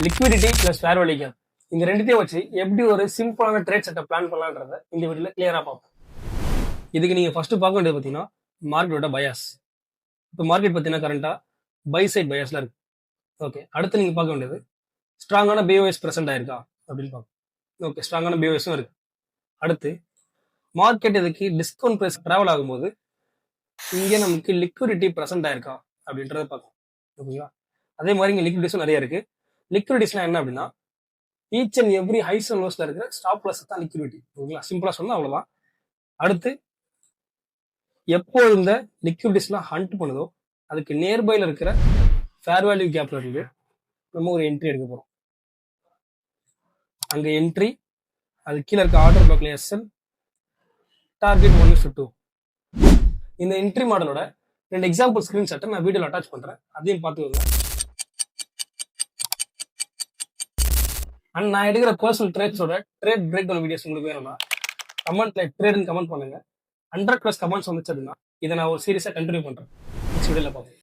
Liquidity plus fair value gap இந்த ரெண்டுத்தையும் வச்சு எப்படி ஒரு சிம்பிளான ட்ரேட் செட்டப் பிளான் பண்ணலான்றத இந்த வீடியோல கிளியரா பார்ப்போம். இதுக்கு நீங்க ஃபர்ஸ்ட் பார்க்க வேண்டியது பார்த்தீங்கன்னா மார்க்கெட்டோட பயாஸ். இப்போ மார்க்கெட் பார்த்தீங்கன்னா கரண்டா பை சைட் பயாஸ்ல இருக்கு. ஓகே, அடுத்து நீங்க பார்க்க வேண்டியது ஸ்ட்ராங்கான பிஓஎஸ் பிரசன்ட் ஆயிருக்கா அப்படின்னு பார்க்கணும். ஓகே, ஸ்ட்ராங்கான பிஓஎஸும் இருக்கு. அடுத்து மார்க்கெட் இதுக்கு டிஸ்கவுண்ட் பிரைஸ் டிராவல் ஆகும்போது இங்கே நமக்கு லிக்விடிட்டி பிரசன்ட் ஆயிருக்கா அப்படின்றத பார்க்கணும். ஓகேங்களா? அதே மாதிரி இங்கே லிக்விடிட்டிஸும் நிறைய இருக்கு. லிக்விடிட்டிஸ்னா என்ன அப்படின்னா each and every highs and லோஸ்ல இருக்கிற ஸ்டாப் லாஸ் தான் லிக்விடிட்டி. ஓகேங்களா? சிம்பிளா சொன்னா அவ்வளவுதான். அடுத்து எப்போ இந்த லிக்விடிட்டிஸ்லாம் ஹண்ட் பண்ணுதோ அதுக்கு நியர்பைல இருக்கிற ஃபேர் வேல்யூ கேப்ல இருந்து நம்ம ஒரு என்ட்ரி எடுக்க போறோம். அங்க என்ட்ரி, அது கீழே இருக்க ஆர்டர் பிளாக்ல எஸ்எல், டார்கெட் 1:2. இந்த என்ட்ரி மாடலோட 2 எக்ஸாம்பிள் ஸ்கிரீன்ஷாட்டை நான் வீடியோல அட்டாச் பண்றேன், அதையும் பார்த்துக்கோங்க. அண்ட் நான் எடுக்கிற பர்சனல் ட்ரேட்ஸோட ட்ரேட் பிரேக் டவுன் வீடியோஸ் உங்களுக்கு வேணும்னா கமெண்ட்ல ட்ரேட்னு கமெண்ட் பண்ணுங்க. 100+ கமெண்ட்ஸ் வந்துச்சு அப்படின்னா இதை நான் ஒரு சீரியஸா கண்டினியூ பண்றேன். நெக்ஸ்ட் வீடியோல பார்ப்போம்.